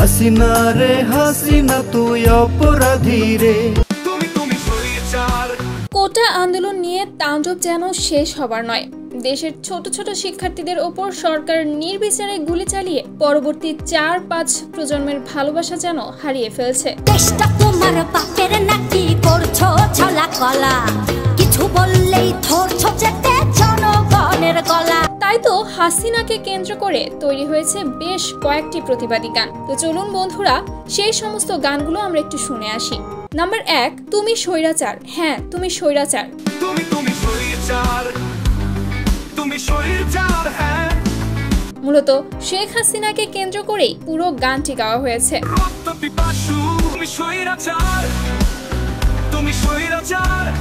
হাসিনা রে হাসিনা তুই অপরাধী রে। কোটা আন্দোলন নিয়ে তাণ্ডব যেন শেষ হবার নয়। দেশের ছোট ছোট শিক্ষার্থীদের ওপর সরকার নির্বিচারে গুলি চালিয়ে পরবর্তী ৪-৫ প্রজন্মের ভালোবাসা যেন হারিয়ে ফেলছে। চেষ্টা তোমার বাপের নাকি করছো ছলা কলা, কিছু বললেই ধরছো যেতে জনগণের গলা। তাই তো হাসিনাকে কেন্দ্র করে তৈরি হয়েছে বেশ কয়েকটি প্রতিবাদী গান। তো চলুন বন্ধুরা, সেই সমস্ত গানগুলো আমরা একটু শুনে আসি। নাম্বার ১, তুমি স্বৈরাচার। হ্যাঁ, তুমি স্বৈরাচার। মূলত শেখ হাসিনাকে কেন্দ্র করেই পুরো গানটি গাওয়া হয়েছে।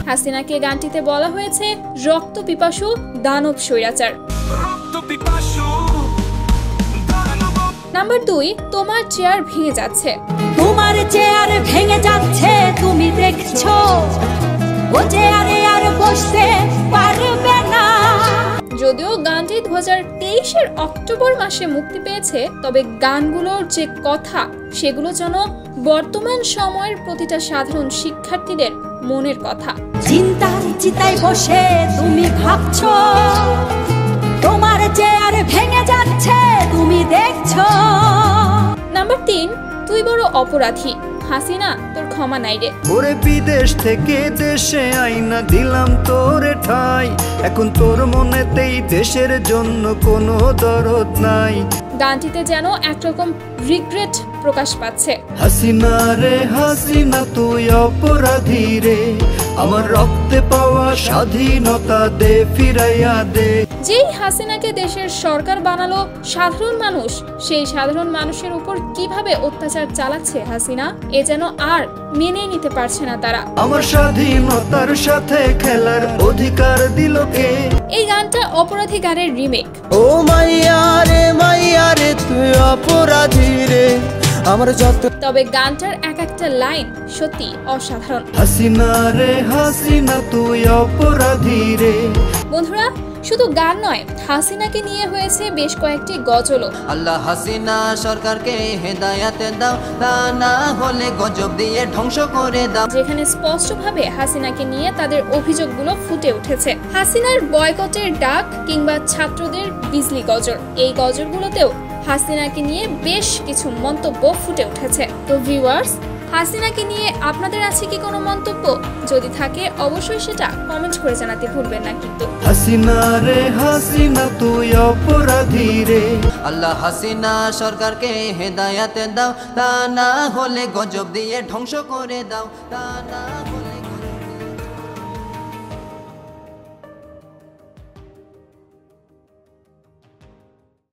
হাসিনাকে গানটিতে বলা হয়েছে রক্ত পিপাসু দানব স্বৈরাচার। নাম্বার ২, তোমার চেয়ার ভেঙে যাচ্ছে। তোমার চেয়ার ভেঙে যাচ্ছে তুমি দেখছো, ও চেয়ারে আর বসতে পারবে না। যদিও গানটি 2023-এর অক্টোবর মাসে মুক্তি পেয়েছে, তবে গানগুলোর যে কথা সেগুলো যেন বর্তমান সময়ের প্রতিটা সাধারণ শিক্ষার্থীদের মনের কথা। চিন্তার চিতায় বসে তুমি ভাবছো, তোমার চেয়ার ভেঙে যাচ্ছে তুমি দেখছো। নাম্বার ৩, তুই বড় অপরাধী। হাসিনা, তোর ক্ষমা নাই রে। ওরে বিদেশ থেকে দেশে আইনা দিলাম তোরে ঠাই, এখন তোর মনেতেই দেশের জন্য কোনো দরদ নাই। গানটিতে যেন একরকম রিগ্রেট প্রকাশ পাচ্ছে। হাসিনা রে হাসিনা তুই অপরাধী রে, আমার রক্তে পাওয়া স্বাধীনতা দে ফিরাইয়া দে। যেই হাসিনাকে দেশের সরকার বানালো সাধারণ মানুষ, সেই সাধারণ মানুষের উপর কিভাবে অত্যাচার চালাচ্ছে হাসিনা, এ যেন আর মেনে নিতে পারছে না তারা। আমার স্বাধীনতার সাথে খেলার অধিকার দিল কে? এই গানটা অপরাধী গানের রিমেক। ও মাইয়া রে তুই অপরাধী রে, আমার যত। তবে গানটার এক একটা লাইন সত্যি অসাধারণ। হাসিনা রে হাসিনা তুই অপরাধী রে। বন্ধুরা, শুধু গান নয়, হাসিনাকে নিয়ে হয়েছে বেশ কয়েকটি গজলও। আল্লাহ হাসিনা সরকারকে হেদায়েত দাও, তা না হলে গজব দিয়ে ধ্বংস করে দাও, যেখানে স্পষ্টভাবে হাসিনাকে নিয়ে তাদের অভিযোগগুলো ফুটে উঠেছে। হাসিনার বয়কটের ডাক কিংবা ছাত্রদের বিজলি গজল, এই গজলগুলোতেও হাসিনাকে নিয়ে বেশ কিছু মন্তব্য ফুটে উঠেছে। তো ভিউয়ার্স, হাসিনাকে নিয়ে আপনাদের আছে কি কোনো মন্তব্য? যদি থাকে অবশ্যই সেটা কমেন্ট করে জানাতে ভুলবেন না কিন্তু। হাসিনা রে হাসিনা তুই অপরাধী রে। আল্লাহ হাসিনা সরকারকে হেদায়েত দাও, তা না হলে গজব দিয়ে ধ্বংস করে দাও, তা না হলে